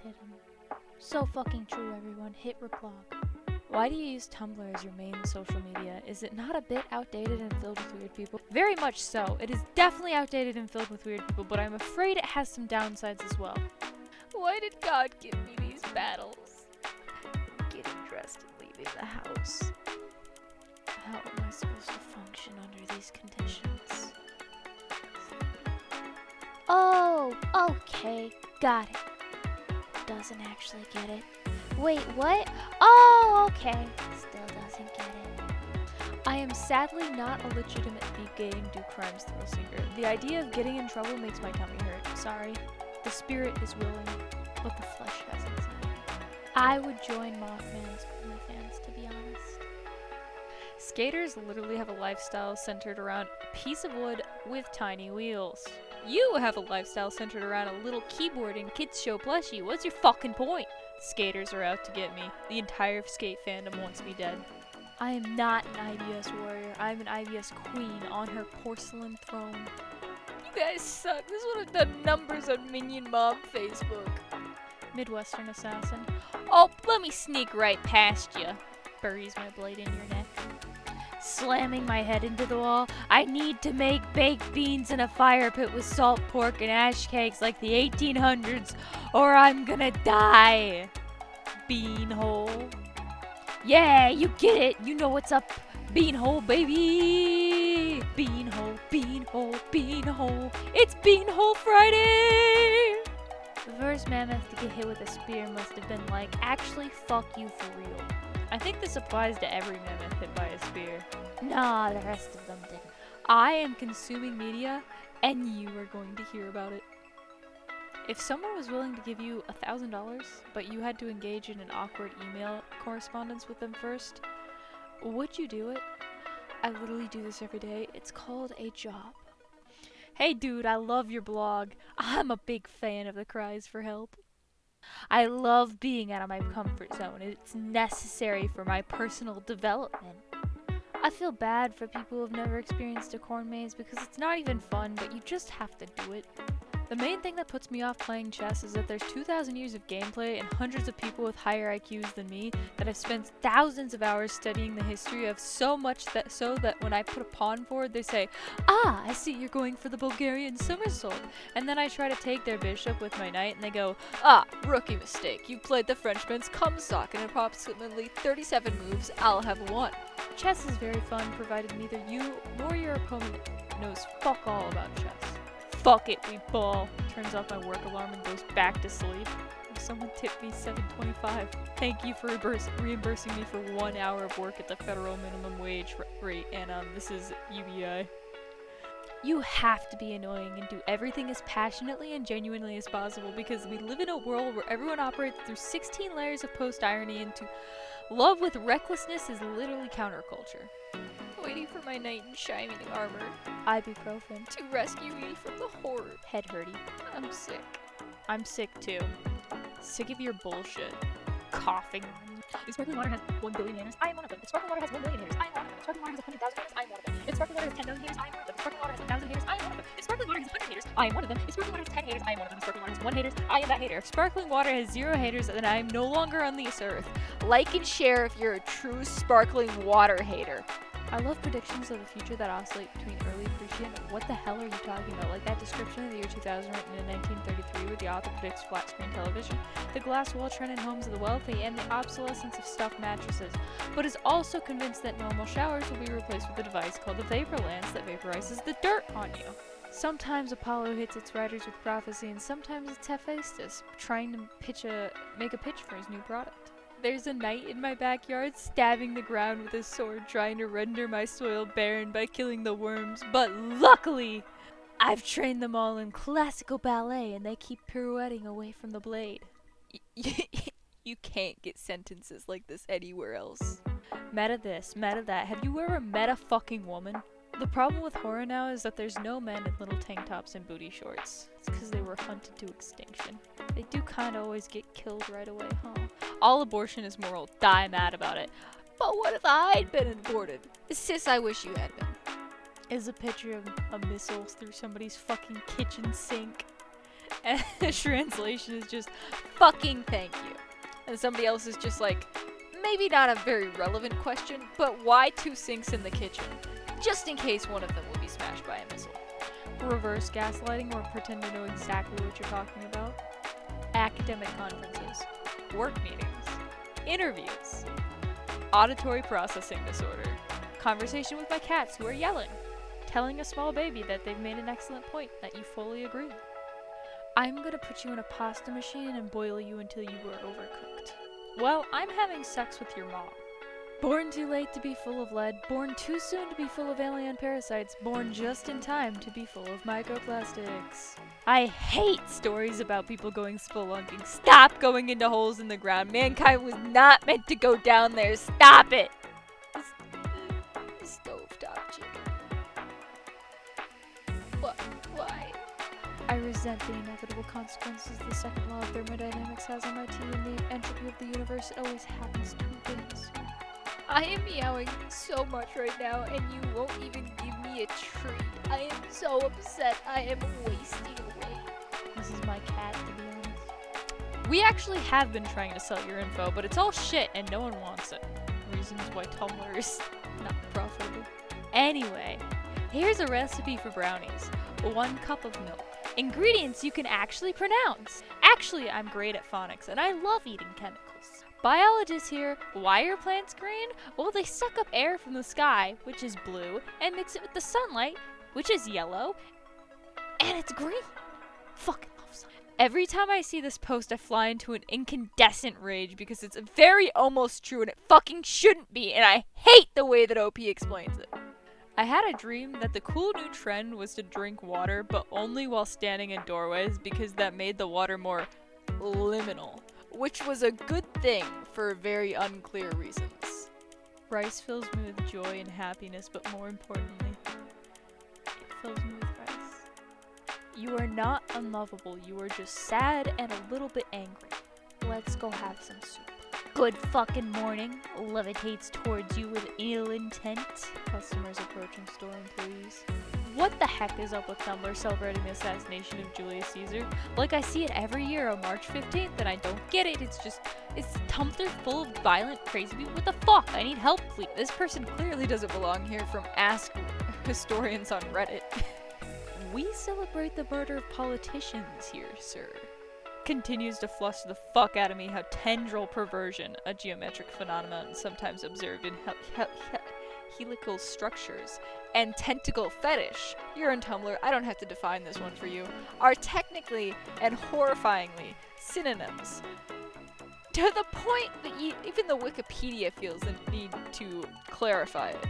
hit him. So fucking true, everyone. Hit reply. Why do you use Tumblr as your main social media? Is it not a bit outdated and filled with weird people? Very much so. It is definitely outdated and filled with weird people, but I'm afraid it has some downsides as well. Why did God give me these battles? Getting dressed and leaving the house. How am I supposed to function under these conditions? Oh, okay, got it. Doesn't actually get it. Wait, what? Oh, okay. Still doesn't get it. I am sadly not a legitimately gay and do crimes thrill seeker. The idea of getting in trouble makes my tummy hurt. Sorry. The spirit is willing, but the flesh has anxiety. I would join Mothman's OnlyFans, to be honest. Skaters literally have a lifestyle centered around a piece of wood with tiny wheels. You have a lifestyle centered around a little keyboard and kids show plushie. What's your fucking point? Skaters are out to get me. The entire skate fandom wants me dead. I am not an IBS warrior. I'm an IBS queen on her porcelain throne. You guys suck. This would have done numbers on Minion Mob Facebook. Midwestern assassin. Oh, let me sneak right past you. Buries my blade in your neck. Slamming my head into the wall. I need to make baked beans in a fire pit with salt pork and ash cakes like the 1800s, or I'm gonna die. Beanhole. Yeah, you get it. You know what's up. Beanhole, baby. Beanhole, beanhole, beanhole. It's Beanhole Friday. The first mammoth to get hit with a spear must have been like, actually, fuck you for real. I think this applies to every mammoth hit by a spear. Nah, the rest of them didn't. I am consuming media, and you are going to hear about it. If someone was willing to give you $1,000, but you had to engage in an awkward email correspondence with them first, would you do it? I literally do this every day. It's called a job. Hey dude, I love your blog. I'm a big fan of the cries for help. I love being out of my comfort zone. It's necessary for my personal development. I feel bad for people who've never experienced a corn maze because it's not even fun, but you just have to do it. The main thing that puts me off playing chess is that there's 2,000 years of gameplay and hundreds of people with higher IQs than me that have spent thousands of hours studying the history of so much that when I put a pawn forward, they say, "Ah, I see you're going for the Bulgarian somersault." And then I try to take their bishop with my knight and they go, "Ah, rookie mistake. You played the Frenchman's cumsock in approximately 37 moves. I'll have won." Chess is very fun provided neither you nor your opponent knows fuck all about chess. Fuck it, we ball. Turns off my work alarm and goes back to sleep. Someone tipped me $7.25. Thank you for reimbursing me for 1 hour of work at the federal minimum wage rate, and this is UBI. You have to be annoying and do everything as passionately and genuinely as possible because we live in a world where everyone operates through 16 layers of post-irony, and to love with recklessness is literally counterculture. Waiting for my knight in shining armor, ibuprofen, to rescue me from the horror. Head hurty. I'm sick. I'm sick too. Sick of your bullshit. Coughing. If sparkling water has 1 billion haters, I am one of them. If sparkling water has 1 million haters, I am one of them. If sparkling water has 100,000 haters, I am one of them. If sparkling water has 10 million haters, I am one of them. If sparkling water has 1,000 haters, I am one of them. If sparkling water has 100 haters, I am one of them. If sparkling water has 10 haters, I am one of them. If sparkling water has 1 haters, I am that hater. If sparkling water has 0 haters, then I am no longer on this earth. Like and share if you're a true sparkling water hater. I love predictions of the future that oscillate between early prescient and what the hell are you talking about? Like that description of the year 2000 written in 1933 where the author predicts flat screen television, the glass wall trend in homes of the wealthy, and the obsolescence of stuffed mattresses, but is also convinced that normal showers will be replaced with a device called the vapor lance that vaporizes the dirt on you. Sometimes Apollo hits its writers with prophecy, and sometimes it's Hephaestus trying to make a pitch for his new product. There's a knight in my backyard stabbing the ground with his sword, trying to render my soil barren by killing the worms, but luckily, I've trained them all in classical ballet and they keep pirouetting away from the blade. You can't get sentences like this anywhere else. Meta this, meta that. Have you ever met a fucking woman? The problem with horror now is that there's no men in little tank tops and booty shorts. It's because they were hunted to extinction. They do kinda always get killed right away, huh? All abortion is moral. Die mad about it. But what if I'd been aborted? Sis, I wish you had been. Is a picture of a missile through somebody's fucking kitchen sink. And the translation is just, fucking thank you. And somebody else is just like, maybe not a very relevant question, but why 2 sinks in the kitchen? Just in case one of them will be smashed by a missile. Reverse gaslighting or pretend to know exactly what you're talking about. Academic conferences. Work meetings. Interviews. Auditory processing disorder. Conversation with my cats who are yelling. Telling a small baby that they've made an excellent point that you fully agree. I'm gonna put you in a pasta machine and boil you until you were overcooked. Well, I'm having sex with your mom. Born too late to be full of lead, born too soon to be full of alien parasites, born just in time to be full of microplastics. I hate stories about people going spelunking. Stop going into holes in the ground. Mankind was not meant to go down there. Stop it! Stovetop chicken. What? Why? I resent the inevitable consequences the second law of thermodynamics has on my tea and the entropy of the universe. It always happens 2 days. I am meowing so much right now, and you won't even give me a treat. I am so upset. I am wasting away. This is my cat, to be honest. We actually have been trying to sell your info, but it's all shit, and no one wants it. Reasons why Tumblr is not profitable. Anyway, here's a recipe for brownies. 1 cup of milk. Ingredients you can actually pronounce. Actually, I'm great at phonics, and I love eating chemicals. Biologists here, why are plants green? Well, they suck up air from the sky, which is blue, and mix it with the sunlight, which is yellow, and it's green. Fucking love science. Every time I see this post, I fly into an incandescent rage because it's very almost true and it fucking shouldn't be, and I hate the way that OP explains it. I had a dream that the cool new trend was to drink water, but only while standing in doorways because that made the water more liminal. Which was a good thing for very unclear reasons. Rice fills me with joy and happiness, but more importantly, it fills me with rice. You are not unlovable, you are just sad and a little bit angry. Let's go have some soup. Good fucking morning. Levitates towards you with ill intent. Customers approaching store employees. What the heck is up with Tumblr celebrating the assassination of Julius Caesar? Like, I see it every year on March 15th and I don't get it. It's Tumblr full of violent, crazy people. What the fuck? I need help, please. This person clearly doesn't belong here from Ask Historians on Reddit. We celebrate the murder of politicians here, sir. Continues to fluster the fuck out of me how tendril perversion, a geometric phenomenon sometimes observed in helical structures, and tentacle fetish, you're on Tumblr, I don't have to define this one for you, are technically and horrifyingly synonyms. To the point that even the Wikipedia feels the need to clarify it.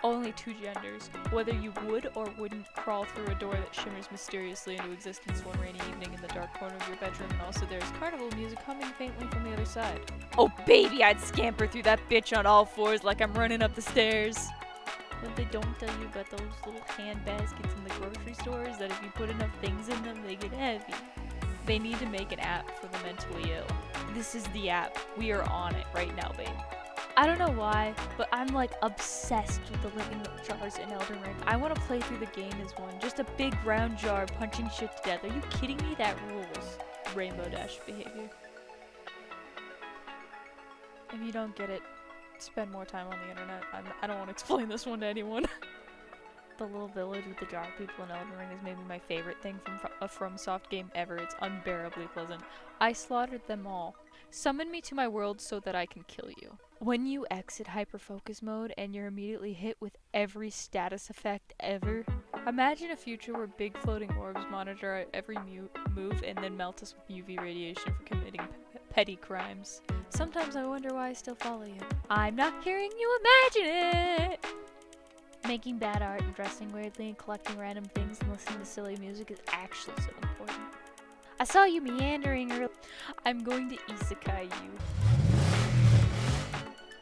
Only 2 genders, whether you would or wouldn't crawl through a door that shimmers mysteriously into existence one rainy evening in the dark corner of your bedroom, and also there's carnival music humming faintly from the other side. Oh baby, I'd scamper through that bitch on all 4s like I'm running up the stairs. What they don't tell you about those little hand baskets in the grocery stores, that if you put enough things in them, they get heavy. They need to make an app for the mentally ill. This is the app. We are on it right now, babe. I don't know why, but I'm like obsessed with the living jars in Elden Ring. I want to play through the game as one. Just a big round jar punching shit to death. Are you kidding me? That rules. Rainbow Dash behavior. If you don't get it, spend more time on the internet. I don't want to explain this one to anyone. The little village with the jar people in Elden Ring is maybe my favorite thing from a FromSoft game ever. It's unbearably pleasant. I slaughtered them all. Summon me to my world so that I can kill you. When you exit hyperfocus mode and you're immediately hit with every status effect ever, imagine a future where big floating orbs monitor every move and then melt us with UV radiation for committing petty crimes. Sometimes I wonder why I still follow you. I'm not hearing you imagine it! Making bad art and dressing weirdly and collecting random things and listening to silly music is actually so important. I saw you meandering earlier. I'm going to isekai you.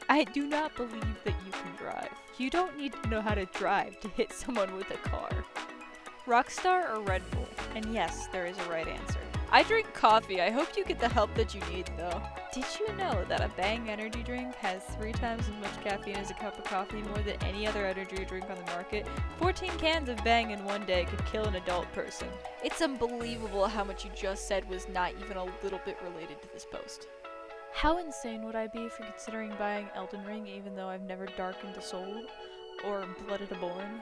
I do not believe that you can drive. You don't need to know how to drive to hit someone with a car. Rockstar or Red Bull? And yes, there is a right answer. I drink coffee. I hope you get the help that you need, though. Did you know that a Bang energy drink has 3 times as much caffeine as a cup of coffee, more than any other energy drink on the market? 14 cans of Bang in one day could kill an adult person. It's unbelievable how much you just said was not even a little bit related to this post. How insane would I be for considering buying Elden Ring even though I've never darkened a soul or blooded a born?